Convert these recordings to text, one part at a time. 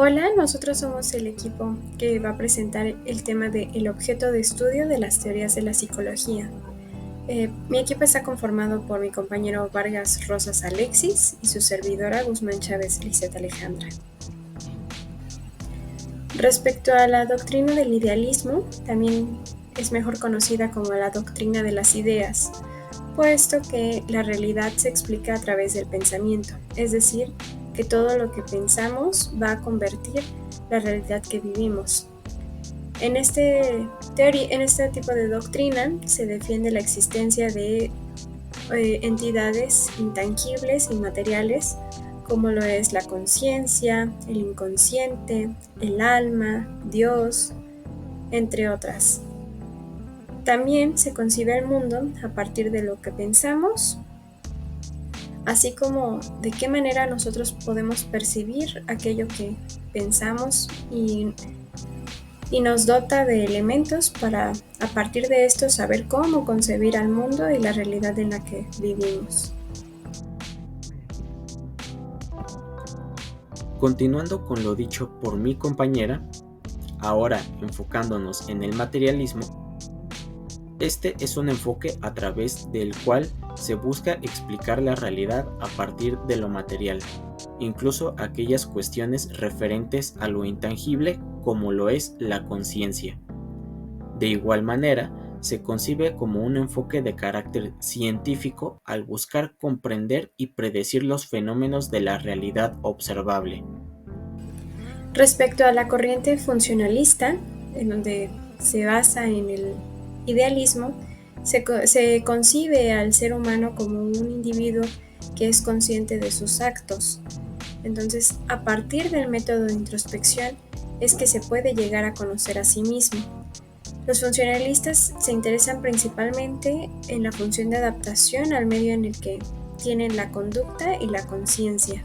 Hola, nosotros somos el equipo que va a presentar el tema de el objeto de estudio de las teorías de la psicología. Mi equipo está conformado por mi compañero Vargas Rosas Alexis y su servidora Guzmán Chávez Lizeth Alejandra. Respecto a la doctrina del idealismo, también es mejor conocida como la doctrina de las ideas, puesto que la realidad se explica a través del pensamiento, es decir, que todo lo que pensamos va a convertir la realidad que vivimos. En este tipo de doctrina se defiende la existencia de entidades intangibles y materiales como lo es la conciencia, el inconsciente, el alma, Dios, entre otras. También se concibe el mundo a partir de lo que pensamos, así como de qué manera nosotros podemos percibir aquello que pensamos y nos dota de elementos para, a partir de esto, saber cómo concebir al mundo y la realidad en la que vivimos. Continuando con lo dicho por mi compañera, ahora enfocándonos en el materialismo, este es un enfoque a través del cual se busca explicar la realidad a partir de lo material, incluso aquellas cuestiones referentes a lo intangible como lo es la conciencia. De igual manera, se concibe como un enfoque de carácter científico al buscar comprender y predecir los fenómenos de la realidad observable. Respecto a la corriente funcionalista, en donde se basa en el idealismo, se concibe al ser humano como un individuo que es consciente de sus actos. Entonces, a partir del método de introspección es que se puede llegar a conocer a sí mismo. Los funcionalistas se interesan principalmente en la función de adaptación al medio en el que tienen la conducta y la conciencia.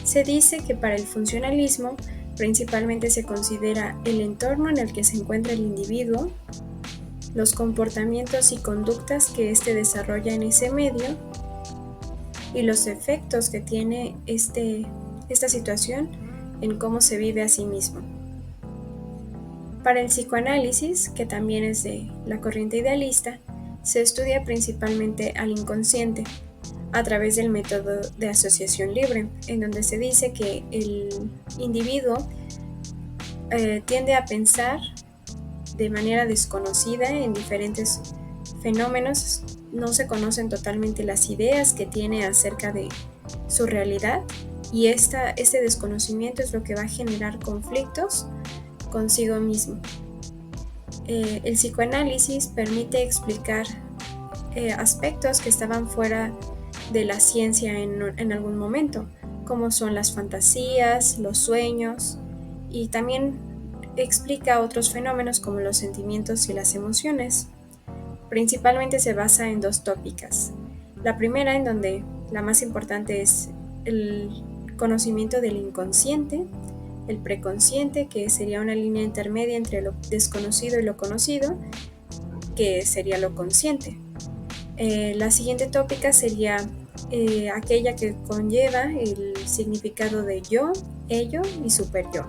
Se dice que para el funcionalismo principalmente se considera el entorno en el que se encuentra el individuo, los comportamientos y conductas que éste desarrolla en ese medio y los efectos que tiene esta situación en cómo se vive a sí mismo. Para el psicoanálisis, que también es de la corriente idealista, se estudia principalmente al inconsciente a través del método de asociación libre, en donde se dice que el individuo tiende a pensar de manera desconocida en diferentes fenómenos, no se conocen totalmente las ideas que tiene acerca de su realidad y este desconocimiento es lo que va a generar conflictos consigo mismo. El psicoanálisis permite explicar aspectos que estaban fuera de la ciencia en algún momento, como son las fantasías, los sueños, y también explica otros fenómenos como los sentimientos y las emociones. Principalmente se basa en dos tópicas. La primera, en donde la más importante es el conocimiento del inconsciente, el preconsciente, que sería una línea intermedia entre lo desconocido y lo conocido, que sería lo consciente. La siguiente tópica sería aquella que conlleva el significado de yo, ello y superyo.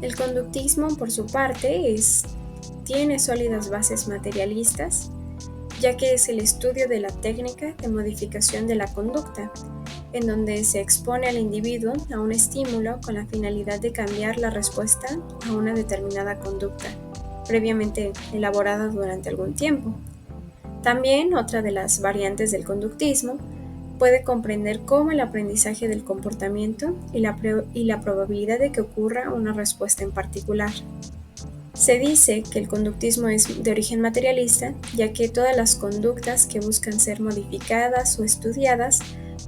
El conductismo, por su parte, tiene sólidas bases materialistas, ya que es el estudio de la técnica de modificación de la conducta, en donde se expone al individuo a un estímulo con la finalidad de cambiar la respuesta a una determinada conducta, previamente elaborada durante algún tiempo. También otra de las variantes del conductismo puede comprender cómo el aprendizaje del comportamiento y la probabilidad de que ocurra una respuesta en particular. Se dice que el conductismo es de origen materialista, ya que todas las conductas que buscan ser modificadas o estudiadas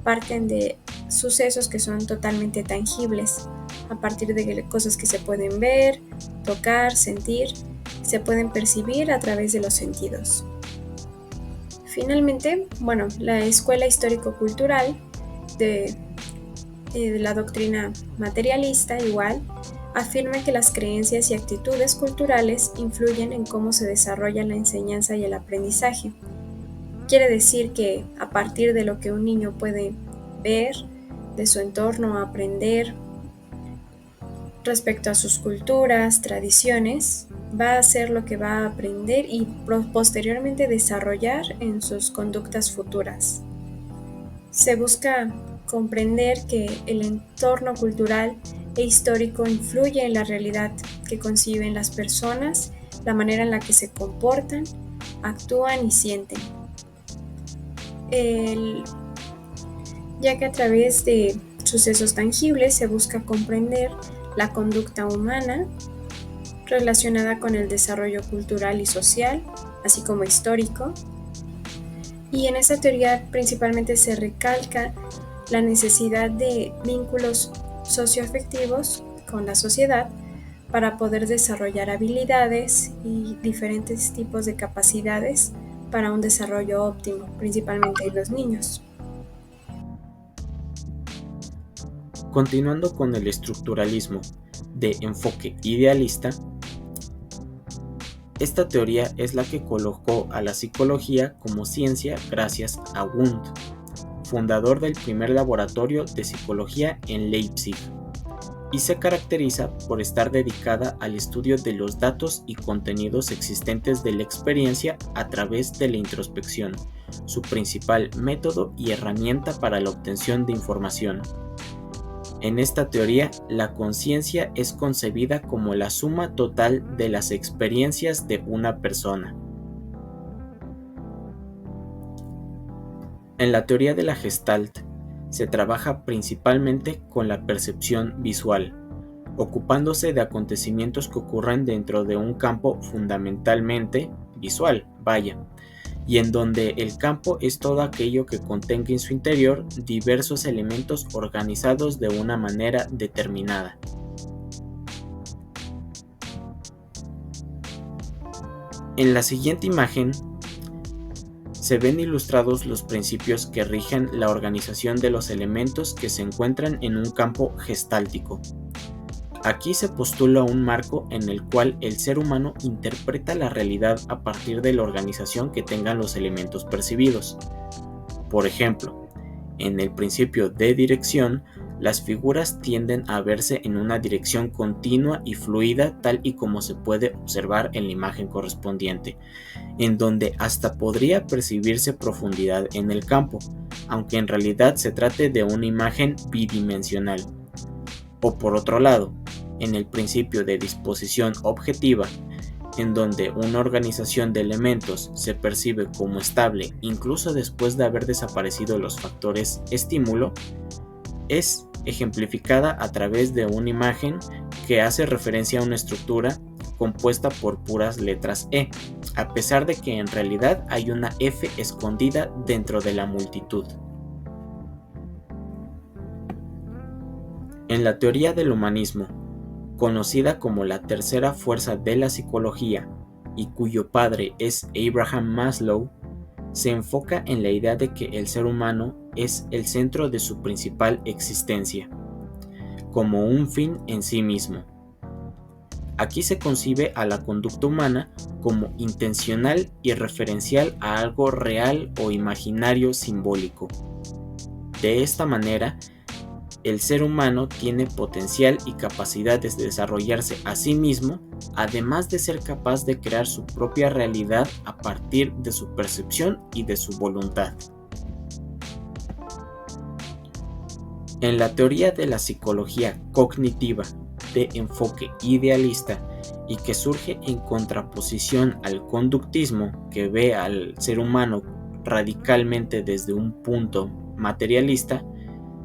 parten de sucesos que son totalmente tangibles, a partir de cosas que se pueden ver, tocar, sentir, se pueden percibir a través de los sentidos. Finalmente, la escuela histórico-cultural de la doctrina materialista igual afirma que las creencias y actitudes culturales influyen en cómo se desarrolla la enseñanza y el aprendizaje. Quiere decir que a partir de lo que un niño puede ver, de su entorno, aprender, respecto a sus culturas, tradiciones, va a ser lo que va a aprender y posteriormente desarrollar en sus conductas futuras. Se busca comprender que el entorno cultural e histórico influye en la realidad que conciben las personas, la manera en la que se comportan, actúan y sienten. Ya que a través de sucesos tangibles se busca comprender la conducta humana relacionada con el desarrollo cultural y social, así como histórico. Y en esta teoría principalmente se recalca la necesidad de vínculos socioafectivos con la sociedad para poder desarrollar habilidades y diferentes tipos de capacidades para un desarrollo óptimo, principalmente en los niños. Continuando con el estructuralismo de enfoque idealista, esta teoría es la que colocó a la psicología como ciencia gracias a Wundt, fundador del primer laboratorio de psicología en Leipzig, y se caracteriza por estar dedicada al estudio de los datos y contenidos existentes de la experiencia a través de la introspección, su principal método y herramienta para la obtención de información. En esta teoría, la conciencia es concebida como la suma total de las experiencias de una persona. En la teoría de la Gestalt, se trabaja principalmente con la percepción visual, ocupándose de acontecimientos que ocurren dentro de un campo fundamentalmente visual, y en donde el campo es todo aquello que contenga en su interior diversos elementos organizados de una manera determinada. En la siguiente imagen se ven ilustrados los principios que rigen la organización de los elementos que se encuentran en un campo gestáltico. Aquí se postula un marco en el cual el ser humano interpreta la realidad a partir de la organización que tengan los elementos percibidos. Por ejemplo, en el principio de dirección, las figuras tienden a verse en una dirección continua y fluida, tal y como se puede observar en la imagen correspondiente, en donde hasta podría percibirse profundidad en el campo, aunque en realidad se trate de una imagen bidimensional. O por otro lado, en el principio de disposición objetiva, en donde una organización de elementos se percibe como estable incluso después de haber desaparecido los factores estímulo, es ejemplificada a través de una imagen que hace referencia a una estructura compuesta por puras letras E, a pesar de que en realidad hay una F escondida dentro de la multitud. En la teoría del humanismo, conocida como la tercera fuerza de la psicología y cuyo padre es Abraham Maslow, se enfoca en la idea de que el ser humano es el centro de su principal existencia, como un fin en sí mismo. Aquí se concibe a la conducta humana como intencional y referencial a algo real o imaginario simbólico. De esta manera, el ser humano tiene potencial y capacidades de desarrollarse a sí mismo, además de ser capaz de crear su propia realidad a partir de su percepción y de su voluntad. En la teoría de la psicología cognitiva de enfoque idealista y que surge en contraposición al conductismo que ve al ser humano radicalmente desde un punto materialista,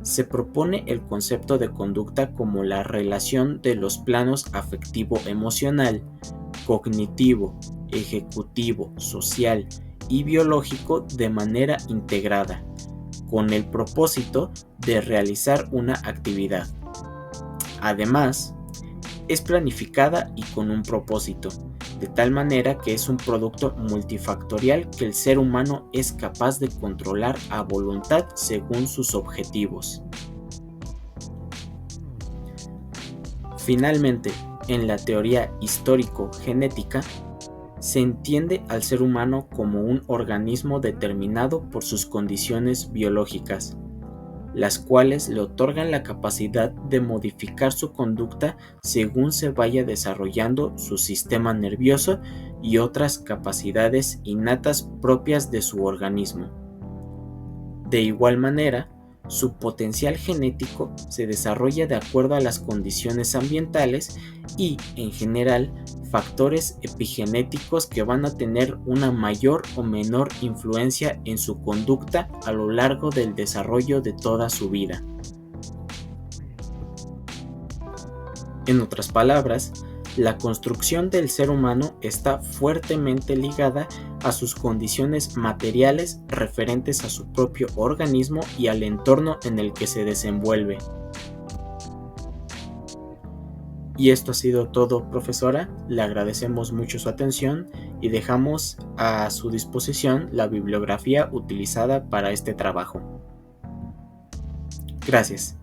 se propone el concepto de conducta como la relación de los planos afectivo-emocional, cognitivo, ejecutivo, social y biológico de manera integrada, con el propósito de realizar una actividad. Además, es planificada y con un propósito, de tal manera que es un producto multifactorial que el ser humano es capaz de controlar a voluntad según sus objetivos. Finalmente, en la teoría histórico-genética, se entiende al ser humano como un organismo determinado por sus condiciones biológicas, las cuales le otorgan la capacidad de modificar su conducta según se vaya desarrollando su sistema nervioso y otras capacidades innatas propias de su organismo. De igual manera, su potencial genético se desarrolla de acuerdo a las condiciones ambientales y, en general, factores epigenéticos que van a tener una mayor o menor influencia en su conducta a lo largo del desarrollo de toda su vida. En otras palabras, la construcción del ser humano está fuertemente ligada a sus condiciones materiales referentes a su propio organismo y al entorno en el que se desenvuelve. Y esto ha sido todo, profesora. Le agradecemos mucho su atención y dejamos a su disposición la bibliografía utilizada para este trabajo. Gracias.